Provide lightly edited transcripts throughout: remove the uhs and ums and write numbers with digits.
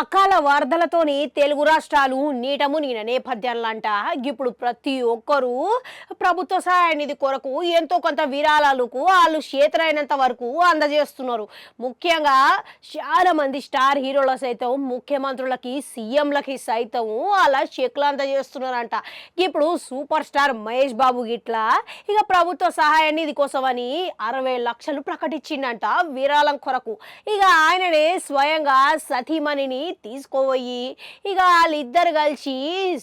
అకాల వరదలతోని తెలుగు రాష్ట్రాలు నీట మునిగిన నేపథ్యంలంట ఇప్పుడు ప్రతి ఒక్కరూ ప్రభుత్వ సహాయ నిధి కొరకు ఎంతో కొంత విరాళాలకు వాళ్ళు చేతనైనంత వరకు అందజేస్తున్నారు. ముఖ్యంగా చాలా మంది స్టార్ హీరోల సైతం ముఖ్యమంత్రులకి సీఎంలకి సైతం అలా చెక్లు అందజేస్తున్నారంట. ఇప్పుడు సూపర్ స్టార్ మహేష్ బాబు గిట్లా ఇక ప్రభుత్వ సహాయ నిధి కోసమని 60 లక్షలు ప్రకటించిందంట విరాళం కొరకు. ఇక ఆయననే స్వయంగా సతీమణిని తీసుకోపోయి ఇక వాళ్ళిద్దరు కలిసి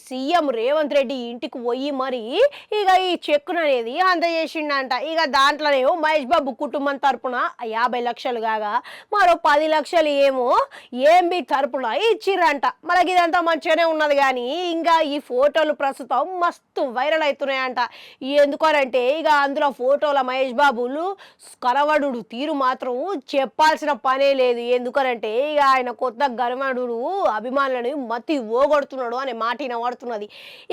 సీఎం రేవంత్ రెడ్డి ఇంటికి పోయి మరి ఇక ఈ చెక్కును అనేది అందజేసిండంట. ఇక దాంట్లోనే మహేష్ బాబు కుటుంబం తరపున 50 లక్షలు కాగా మరో 10 లక్షలు ఏమో ఏంబి తరపున ఇచ్చిర్రంట. మనకి ఇదంతా మంచిగానే ఉన్నది కానీ ఇంకా ఈ ఫోటోలు ప్రస్తుతం మస్తు వైరల్ అవుతున్నాయంట. ఎందుకనంటే ఇక అందులో ఫోటోల మహేష్ బాబులు కనబడు తీరు మాత్రం చెప్పాల్సిన పనే లేదు. ఎందుకనంటే ఇక ఆయన కొత్త గర్వనుడు అభిమానులను మతి ఓగొడుతున్నాడు అనే మాట వినబడుతున్నది.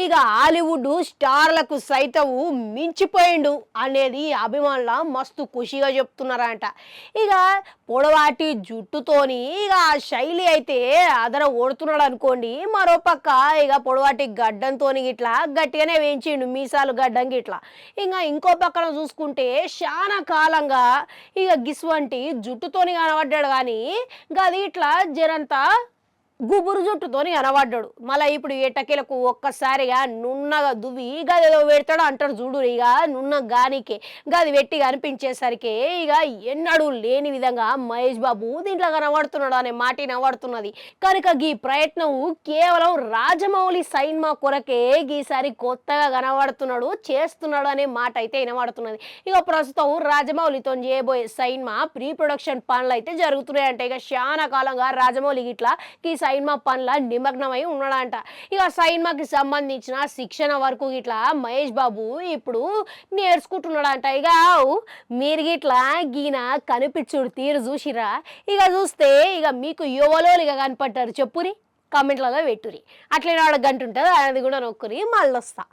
ఇక హాలీవుడ్ స్టార్లకు సైతం మించిపోయిండు అనేది అభిమానుల మస్తు ఖుషిగా చెప్తున్నారంట. ఇక పొడవాటి జుట్టుతోని ఇక ఆ శైలి అయితే అదర ఓడుతున్నాడు అనుకోండి. మరో పక్క ఇక పొడవాటి గడ్డంతో ఇట్లా గట్టిగానే వేయించిండు మీసాలు గడ్డం గిట్లా. ఇంకా ఇంకో పక్కన చూసుకుంటే చాలా కాలంగా ఇక గిస్వంటి జుట్టుతోని కనబడ్డాడు కానీ గది ఇట్లా జరంతా గుబురు జుట్టుతోని కనబడ్డాడు. మళ్ళీ ఇప్పుడు ఎటకేలకు ఒక్కసారిగా నున్నగా దువ్వి గదేదో పెడతాడు అంటాడు చూడు. ఇక నున్న గానికే గది వెట్టి కనిపించేసరికి ఇక ఎన్నడూ లేని విధంగా మహేష్ బాబు దీంట్లో కనబడుతున్నాడు అనే మాట వినబడుతున్నది. కనుక ఈ ప్రయత్నం కేవలం రాజమౌళి సినిమా కొరకే ఈసారి కొత్తగా కనబడుతున్నాడు చేస్తున్నాడు అనే మాట అయితే వినబడుతున్నది. ఇక ప్రస్తుతం రాజమౌళితో చేయబోయే సినిమా ప్రీ ప్రొడక్షన్ పనులు అయితే జరుగుతున్నాయంట. ఇక చాలా కాలంగా రాజమౌళి ఇట్లా ఈ సినిమా పనుల నిమగ్నమై ఉన్నాడంట. ఇక సినిమాకి సంబంధించిన శిక్షణ వరకు ఇట్లా మహేష్ బాబు ఇప్పుడు నేర్చుకుంటున్నాడంట. ఇక మీరు గిట్లా గీన కనిపించుడు తీరు చూసిరా? ఇక చూస్తే ఇక మీకు యువలోలిగా కనపడ్డారు చెప్పురి, కామెంట్లలో పెట్టురి. అట్లనే గంట ఉంటుంది అది కూడా నొక్కురి మళ్ళొస్తా.